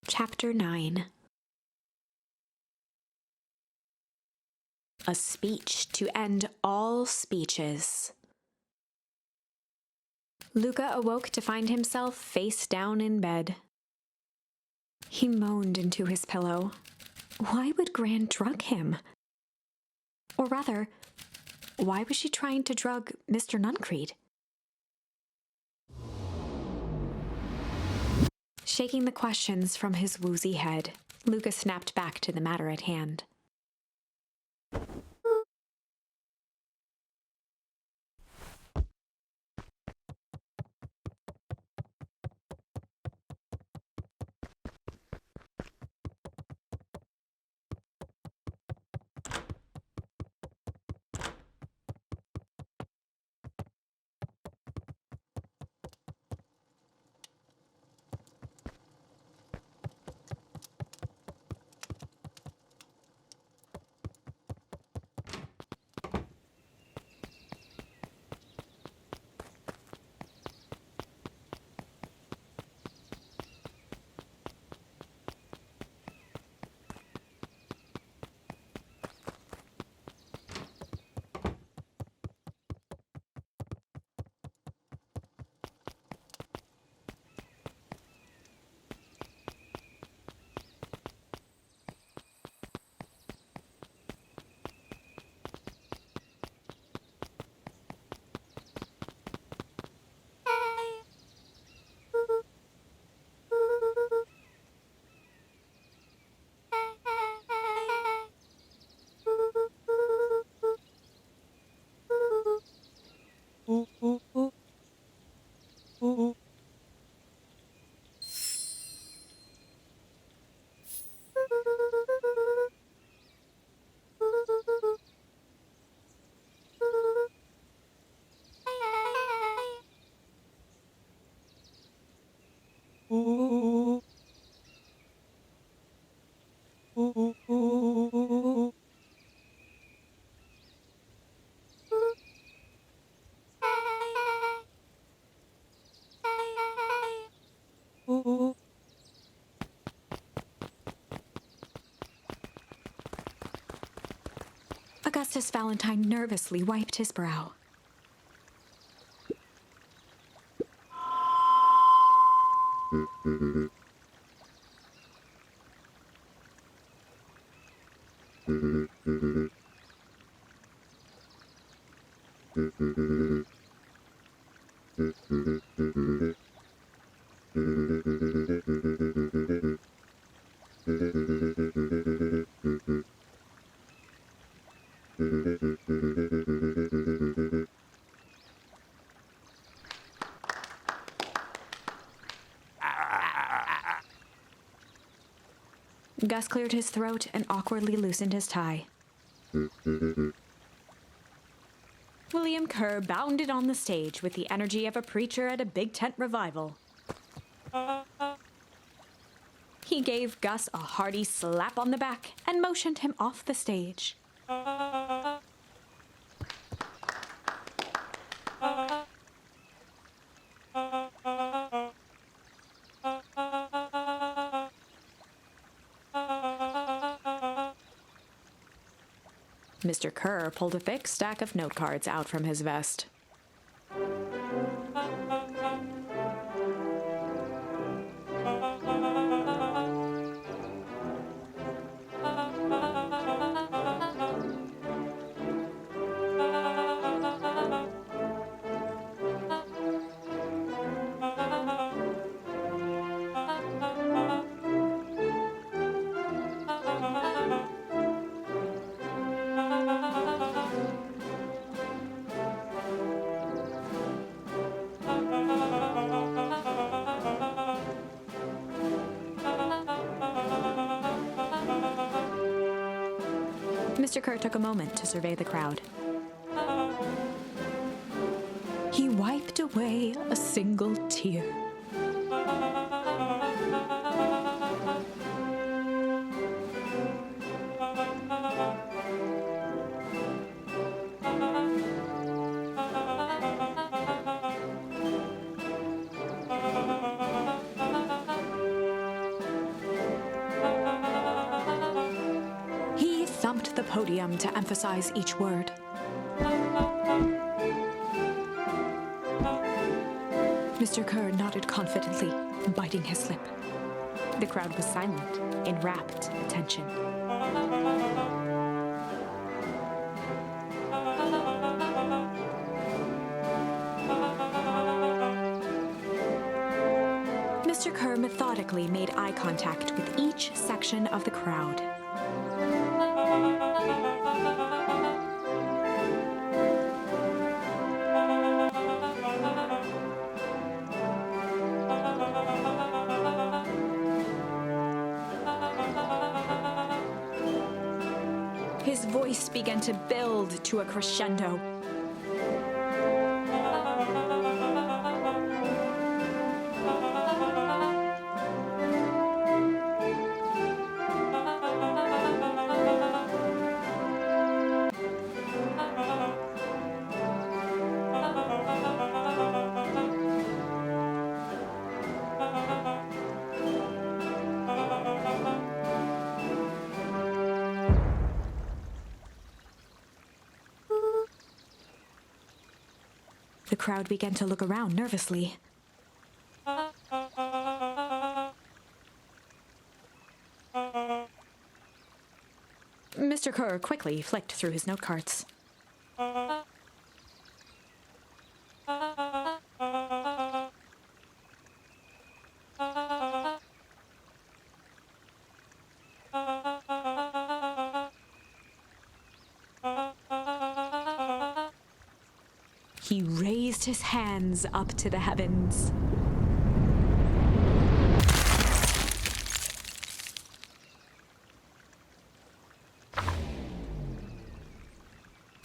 Chapter 9. A speech to end all speeches. Luca awoke to find himself face down in bed. He moaned into his pillow. Why would Gran drug him? Or rather, why was she trying to drug Mr. Nuncreed? Shaking the questions from his woozy head, Luca snapped back to the matter at hand. Augustus Valentine nervously wiped his brow. Gus cleared his throat and awkwardly loosened his tie. William Kerr bounded on the stage with the energy of a preacher at a big tent revival. He gave Gus a hearty slap on the back and motioned him off the stage. Mr. Kerr pulled a thick stack of note cards out from his vest. Mr. Kerr took a moment to survey the crowd. He wiped away a single tear. the podium to emphasize each word. Mr. Kerr nodded confidently, biting his lip. The crowd was silent, in rapt attention. Mr. Kerr methodically made eye contact with each section of the crowd. His voice began to build to a crescendo. The crowd began to look around nervously. Mr. Kerr quickly flicked through his note cards. He raised his hands up to the heavens.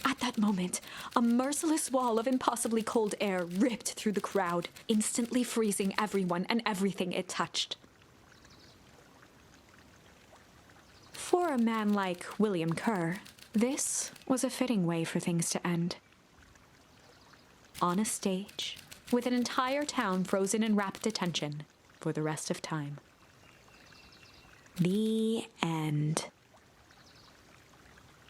At that moment, a merciless wall of impossibly cold air ripped through the crowd, instantly freezing everyone and everything it touched. For a man like William Kerr, this was a fitting way for things to end. On a stage, with an entire town frozen in rapt attention for the rest of time. The end.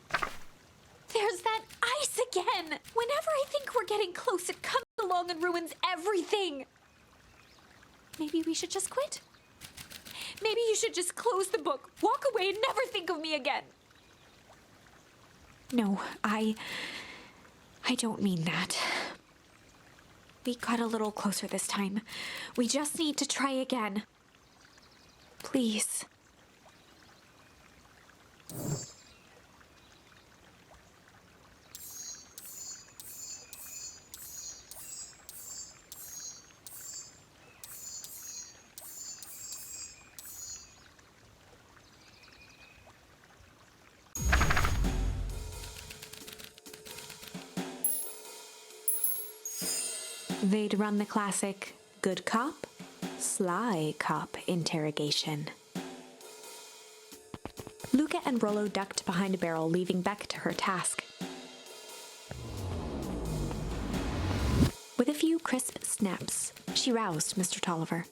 There's that ice again! Whenever I think we're getting close, it comes along and ruins everything! Maybe we should just quit? Maybe you should just close the book, walk away, and never think of me again. No, I don't mean that. We got a little closer this time. We just need to try again. Please. They'd run the classic good cop, sly cop interrogation. Luca and Rollo ducked behind a barrel, leaving Beck to her task. With a few crisp snaps, she roused Mr. Tolliver.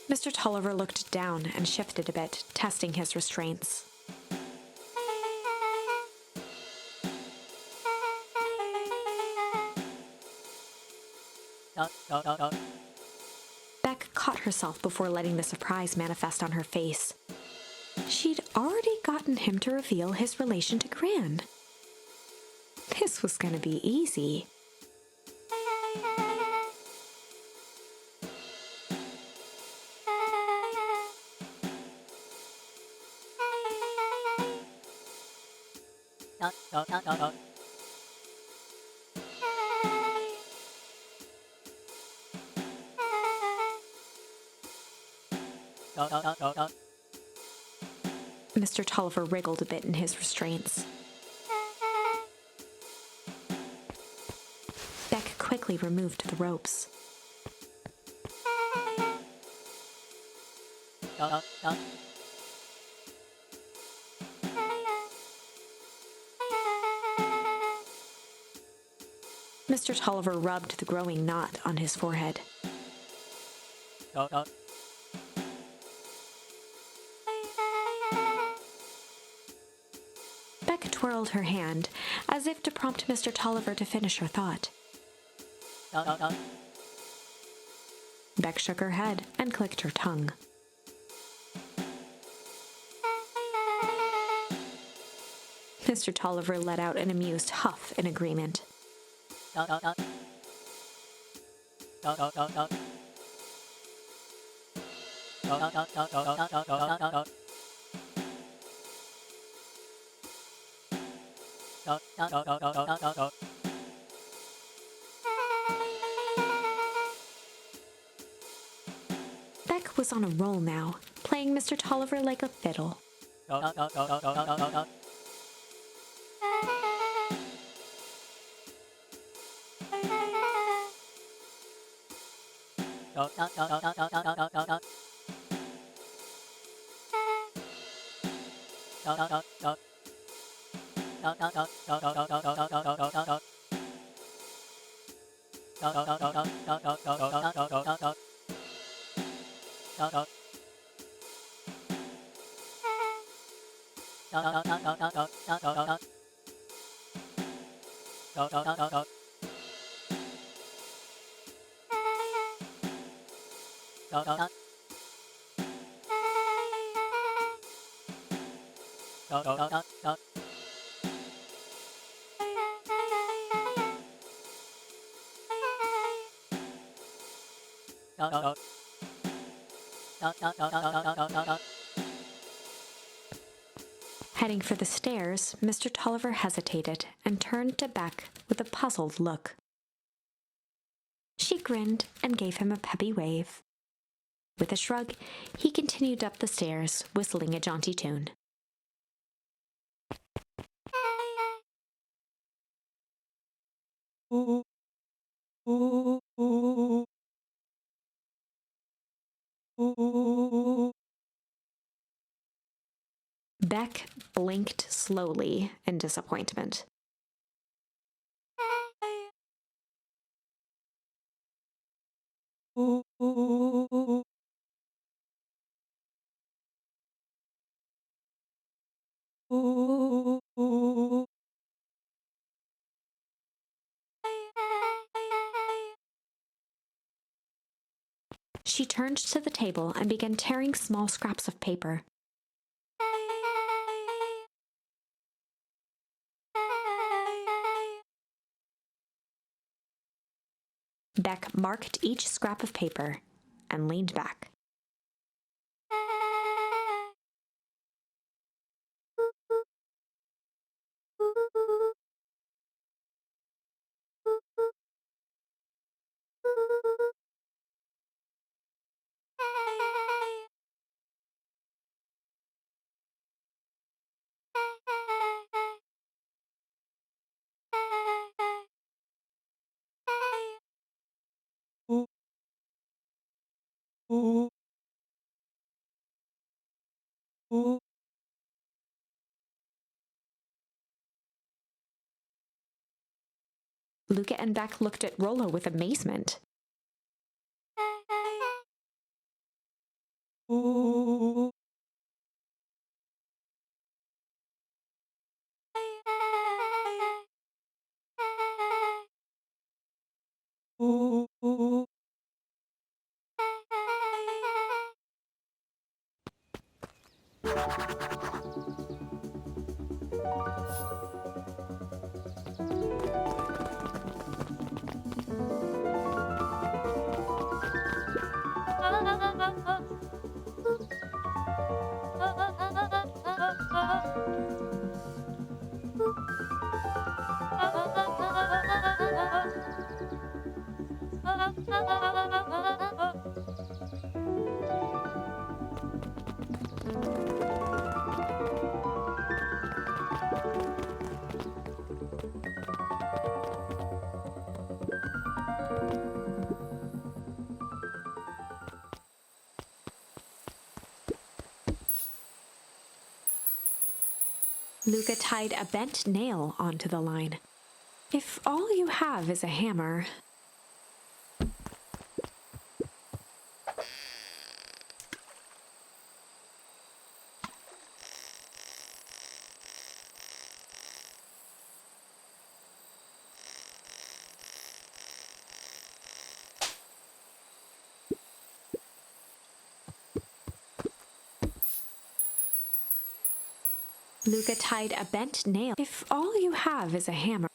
Mr. Tolliver looked down and shifted a bit, testing his restraints. Beck caught herself before letting the surprise manifest on her face. She'd already gotten him to reveal his relation to Gran. This was going to be easy. Mr. Tolliver wriggled a bit in his restraints. Beck quickly removed the ropes. Mr. Tolliver rubbed the growing knot on his forehead. Beck twirled her hand, as if to prompt Mr. Tolliver to finish her thought. Beck shook her head and clicked her tongue. Mr. Tolliver let out an amused huff in agreement. Beck was on a roll now, playing Mr. Tolliver like a fiddle. Heading for the stairs, Mr. Tolliver hesitated and turned to Beck with a puzzled look. She grinned and gave him a peppy wave. With a shrug, he continued up the stairs, whistling a jaunty tune. Beck blinked slowly in disappointment. She turned to the table and began tearing small scraps of paper. Beck marked each scrap of paper and leaned back. Luca and Beck looked at Rollo with amazement. Luca tied a bent nail onto the line. If all you have is a hammer... Luca tied a bent nail. If all you have is a hammer...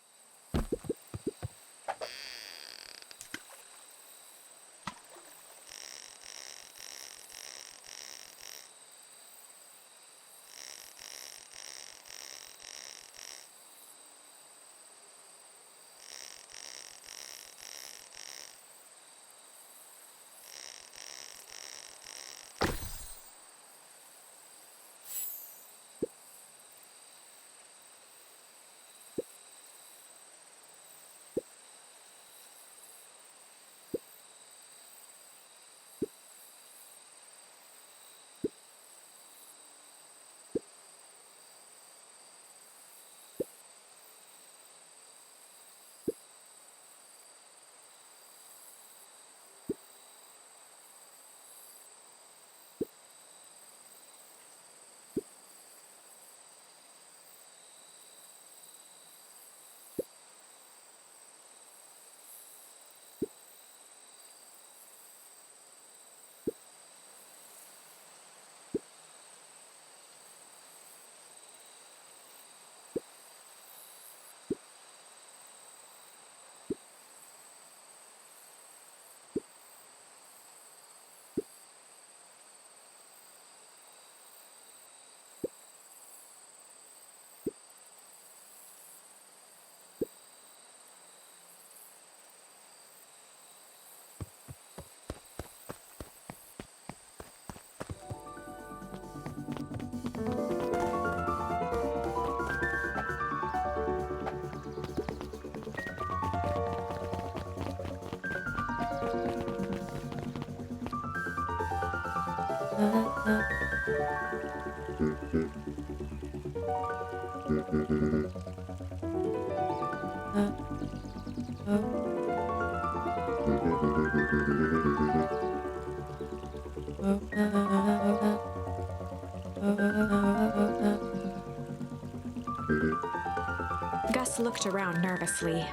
Gus looked around nervously.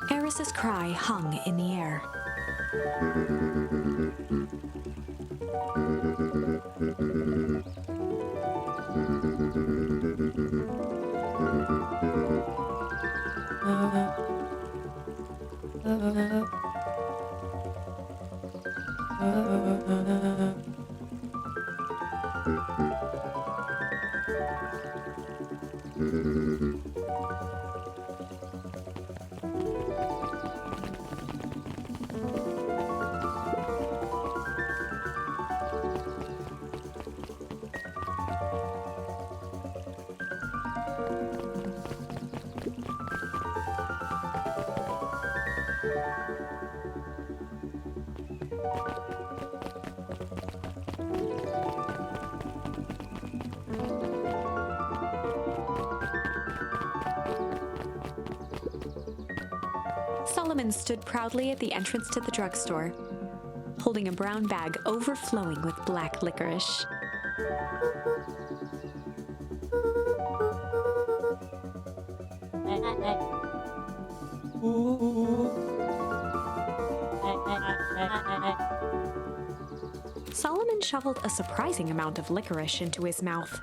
Eris's cry hung in the air. Solomon stood proudly at the entrance to the drugstore, holding a brown bag overflowing with black licorice. Solomon shoveled a surprising amount of licorice into his mouth.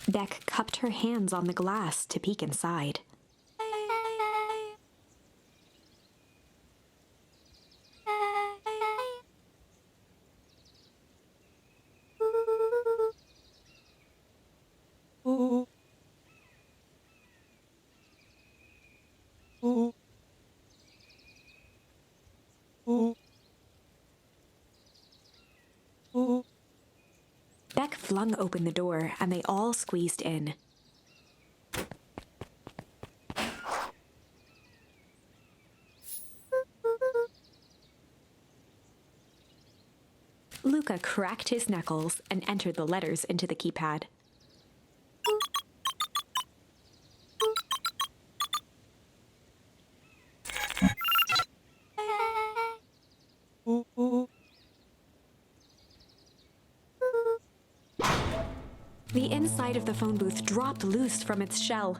Beck cupped her hands on the glass to peek inside. Beck flung open the door, and they all squeezed in. Luca cracked his knuckles and entered the letters into the keypad. The inside of the phone booth dropped loose from its shell.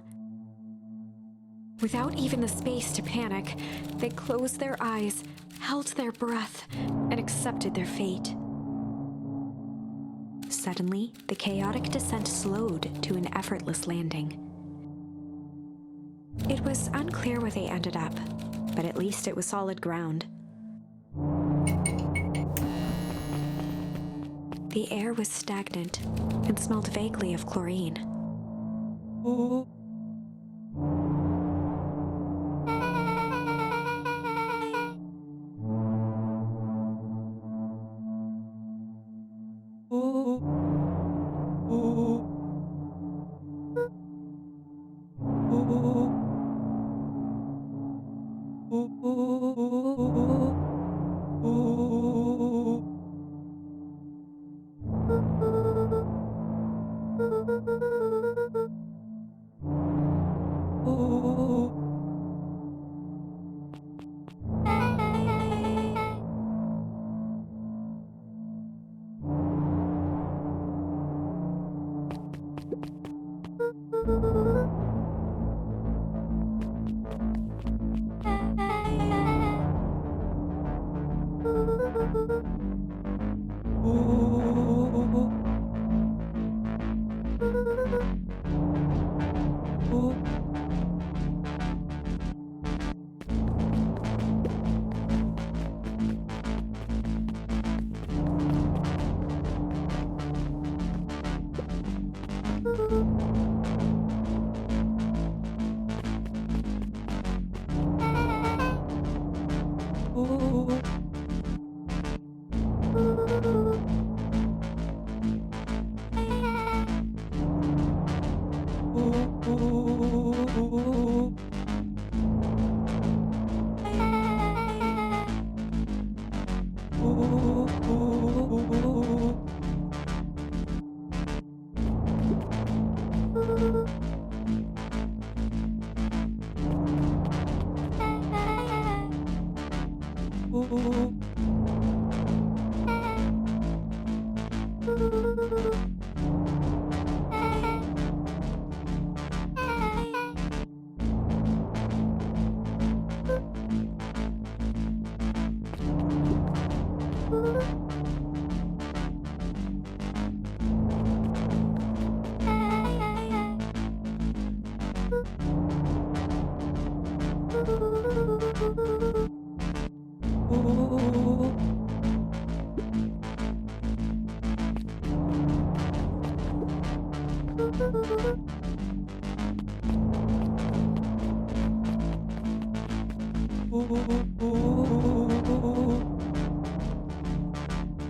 Without even the space to panic, they closed their eyes, held their breath, and accepted their fate. Suddenly, the chaotic descent slowed to an effortless landing. It was unclear where they ended up, but at least it was solid ground. The air was stagnant and smelled vaguely of chlorine.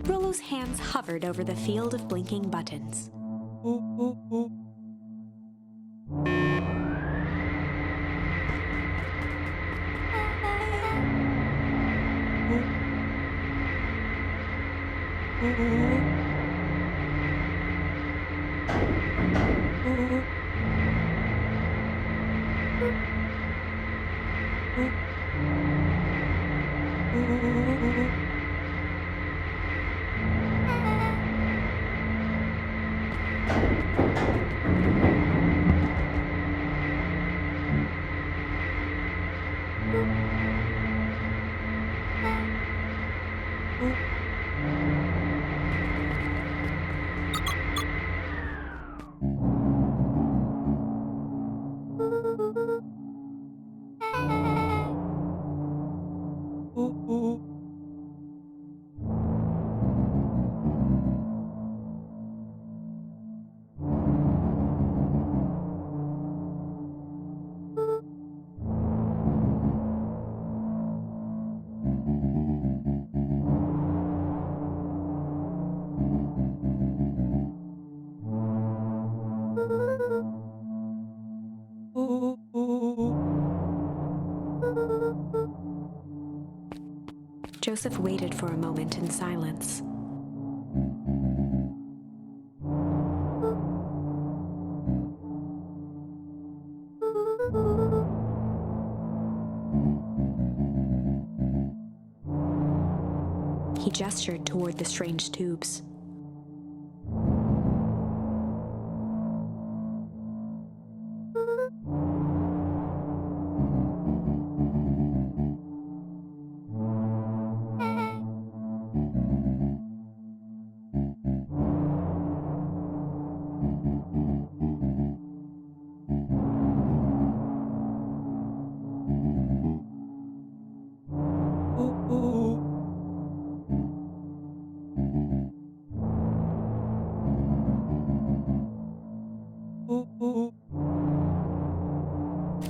Rollo's hands hovered over the field of blinking buttons. Joseph waited for a moment in silence. He gestured toward the strange tubes.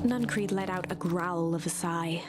Nuncreed let out a growl of a sigh.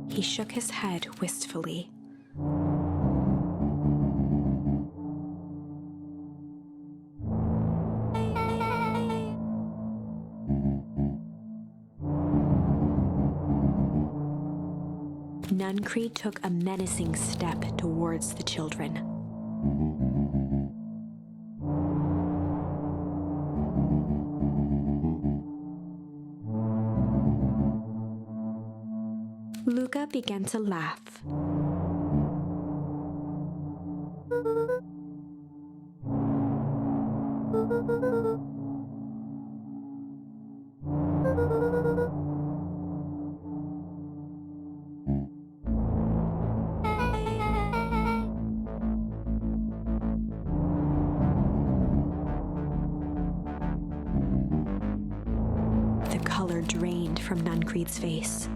He shook his head wistfully. Nuncreed took a menacing step towards the children. Luca began to laugh. The color drained from Nuncreed's face.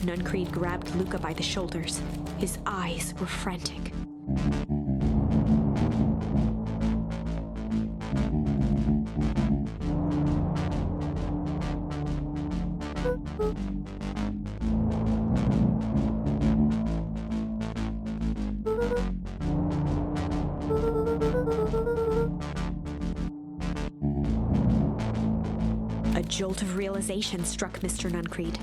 Nuncreed grabbed Luca by the shoulders. His eyes were frantic. jolt of realization struck Mr. Nuncreed.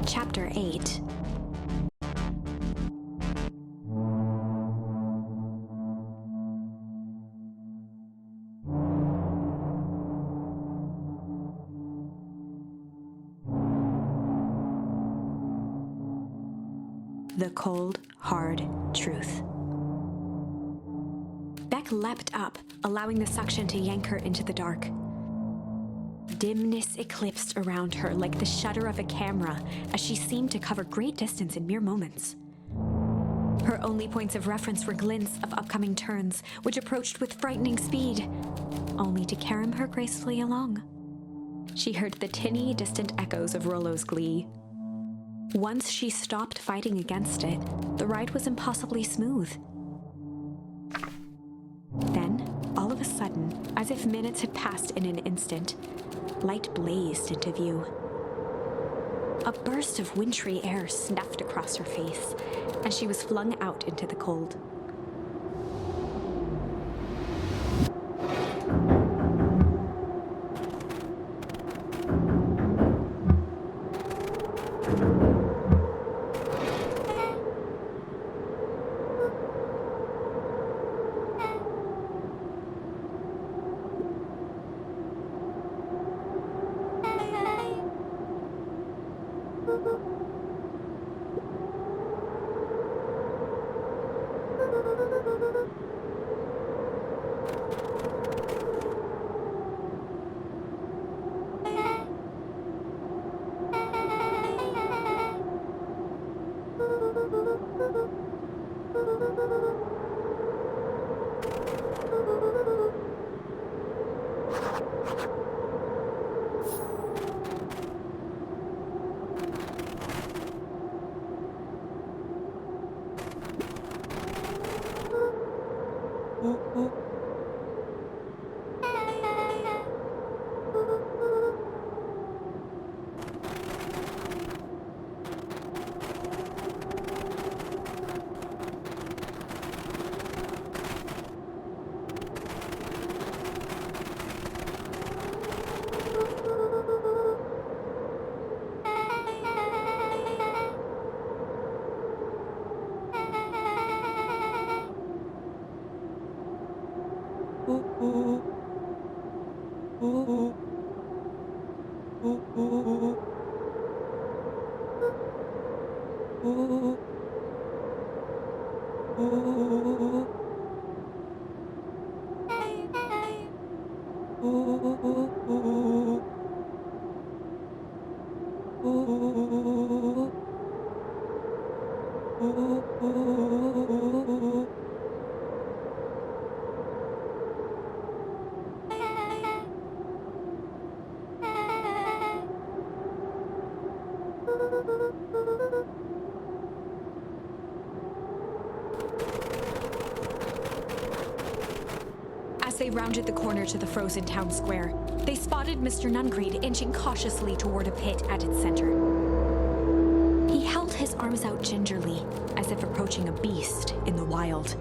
Chapter 8. The cold, hard truth. Beck leapt up, allowing the suction to yank her into the dark. Dimness eclipsed around her like the shutter of a camera as she seemed to cover great distance in mere moments. Her only points of reference were glints of upcoming turns, which approached with frightening speed, only to carry her gracefully along. She heard the tinny, distant echoes of Rollo's glee. Once she stopped fighting against it, the ride was impossibly smooth. Then, all of a sudden, as if minutes had passed in an instant, light blazed into view. A burst of wintry air snuffed across her face, and she was flung out into the cold. As they rounded the corner to the frozen town square, they spotted Mr. Nuncreed inching cautiously toward a pit at its center. He held his arms out gingerly, as if approaching a beast in the wild.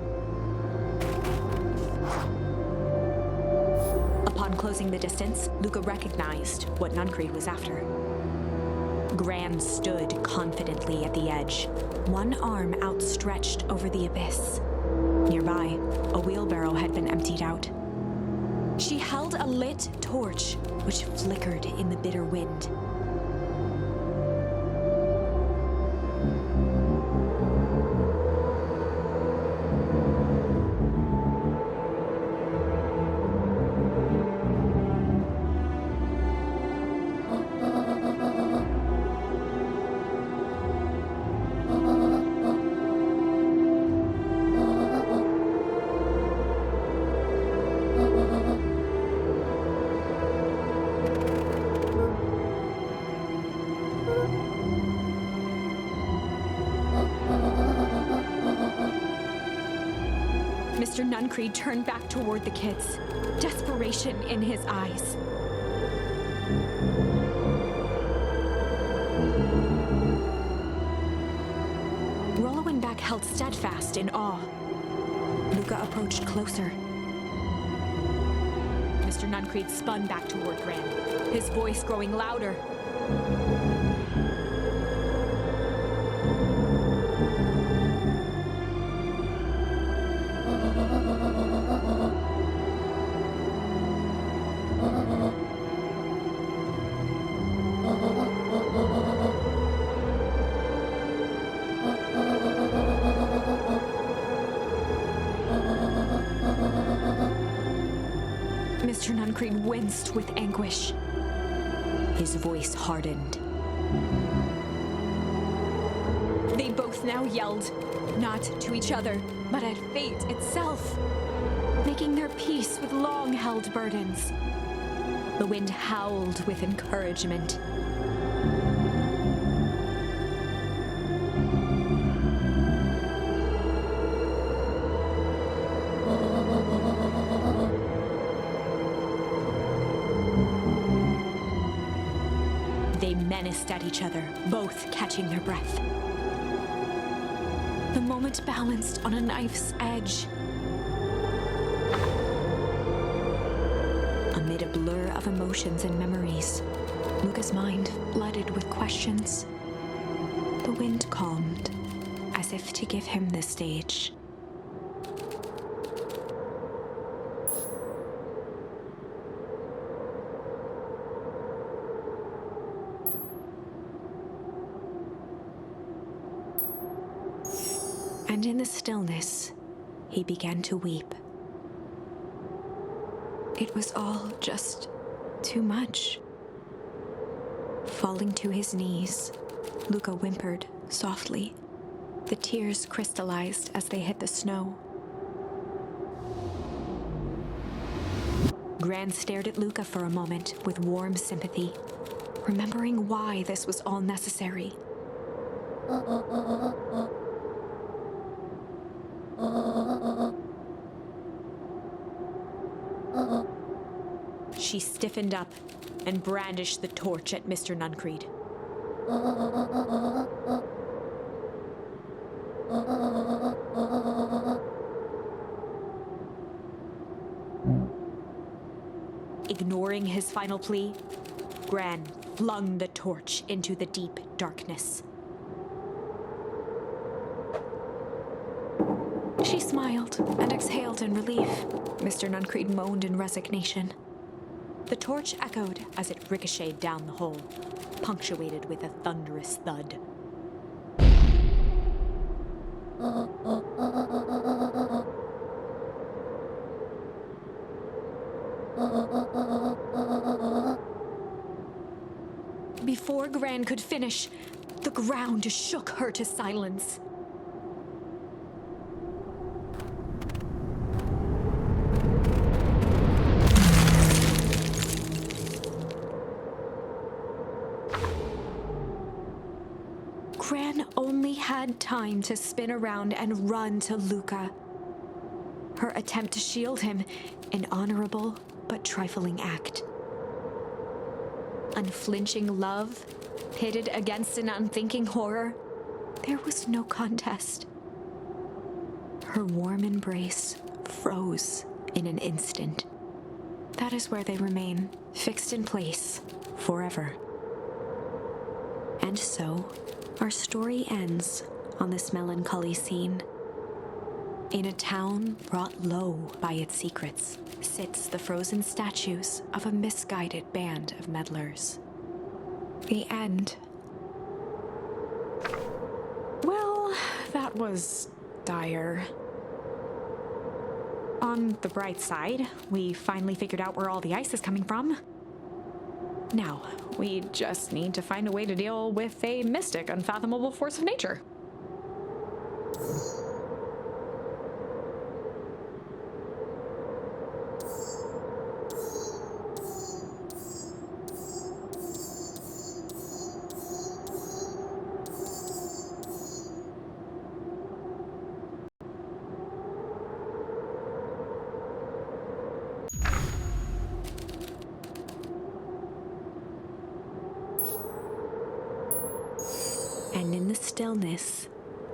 Upon closing the distance, Luca recognized what Nuncreed was after. Gran stood confidently at the edge, one arm outstretched over the abyss. Nearby, a wheelbarrow had been emptied out. She held a lit torch, which flickered in the bitter wind. Mr. Nuncreed turned back toward the kids, desperation in his eyes. Rollo and Beck held steadfast in awe. Luca approached closer. Mr. Nuncreed spun back toward Gran, his voice growing louder. Mr. Nuncreed winced with anguish. His voice hardened. They both now yelled, not to each other, but at fate itself, making their peace with long-held burdens. The wind howled with encouragement. They menaced at each other, both catching their breath. The moment balanced on a knife's edge. Amid a blur of emotions and memories, Luca's mind flooded with questions. The wind calmed, as if to give him the stage. And in the stillness, he began to weep. It was all just too much. Falling to his knees, Luca whimpered softly. The tears crystallized as they hit the snow. Gran stared at Luca for a moment with warm sympathy, remembering why this was all necessary. She stiffened up and brandished the torch at Mr. Nuncreed. Ignoring his final plea, Gran flung the torch into the deep darkness. She smiled and exhaled in relief. Mr. Nuncreed moaned in resignation. The torch echoed as it ricocheted down the hole, punctuated with a thunderous thud. Before Gran could finish, the ground shook her to silence. Gran only had time to spin around and run to Luca. Her attempt to shield him, an honorable but trifling act. Unflinching love, pitted against an unthinking horror, there was no contest. Her warm embrace froze in an instant. That is where they remain, fixed in place, forever. And so, our story ends on this melancholy scene. In a town brought low by its secrets sits the frozen statues of a misguided band of meddlers. The end. Well, that was dire. On the bright side, we finally figured out where all the ice is coming from. Now, we just need to find a way to deal with a mystic, unfathomable force of nature. And in the stillness,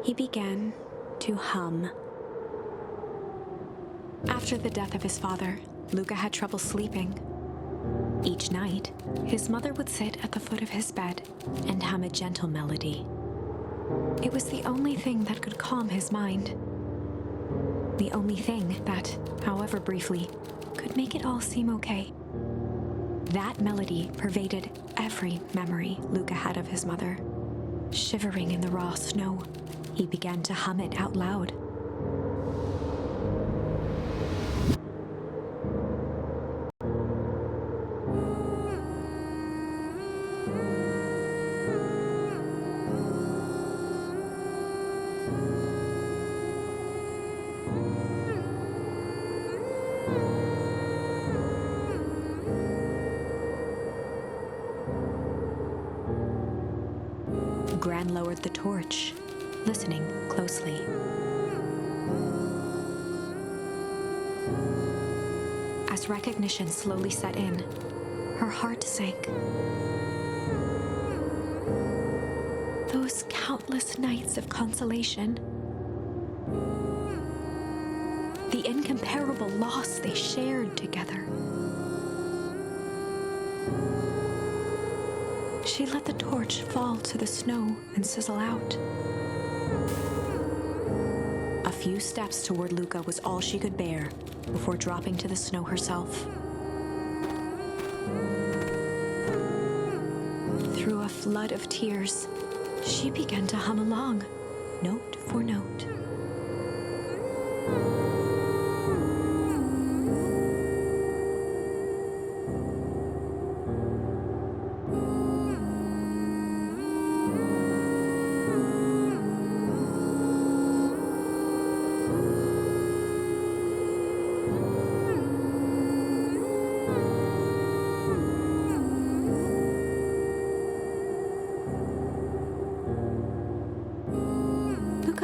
he began to hum. After the death of his father, Luca had trouble sleeping. Each night, his mother would sit at the foot of his bed and hum a gentle melody. It was the only thing that could calm his mind. The only thing that, however briefly, could make it all seem okay. That melody pervaded every memory Luca had of his mother. Shivering in the raw snow, he began to hum it out loud. Gran lowered the torch, listening closely. As recognition slowly set in, her heart sank. Those countless nights of consolation, the incomparable loss they shared together. She let the torch fall to the snow and sizzle out. A few steps toward Luca was all she could bear before dropping to the snow herself. Through a flood of tears, she began to hum along, note for note.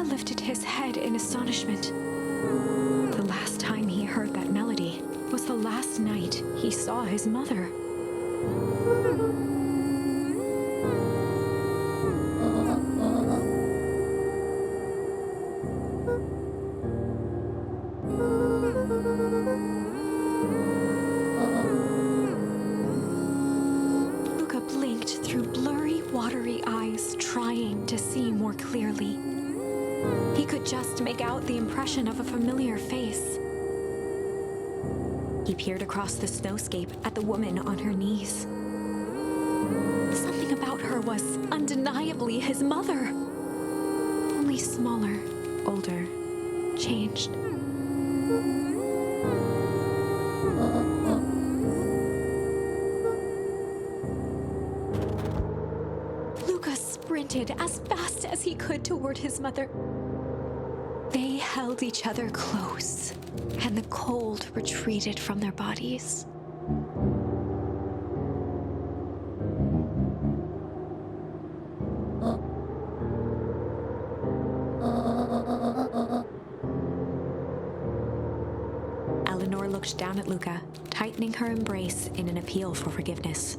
Lifted his head in astonishment. The last time he heard that melody was the last night he saw his mother. Luca blinked through blurry, watery eyes, trying to see more clearly. He could just make out the impression of a familiar face. He peered across the snowscape at the woman on her knees. Something about her was undeniably his mother. Only smaller, older, changed. Luca sprinted as fast as he could toward his mother. They held each other close, and the cold retreated from their bodies. Eleanor looked down at Luca, tightening her embrace in an appeal for forgiveness.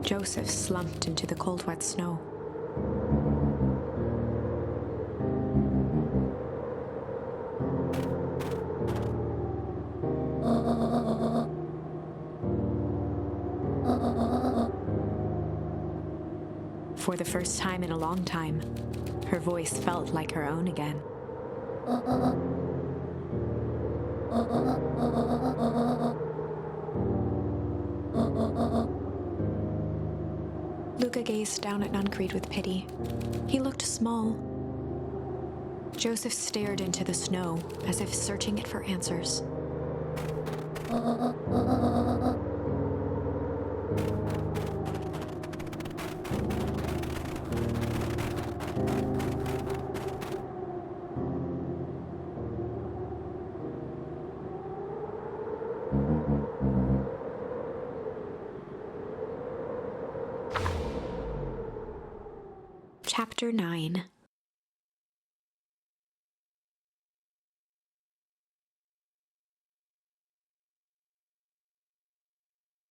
Joseph slumped into the cold, wet snow. For the first time in a long time, her voice felt like her own again. Luca gazed down at Nuncreed with pity. He looked small. Joseph stared into the snow as if searching it for answers. Chapter 9.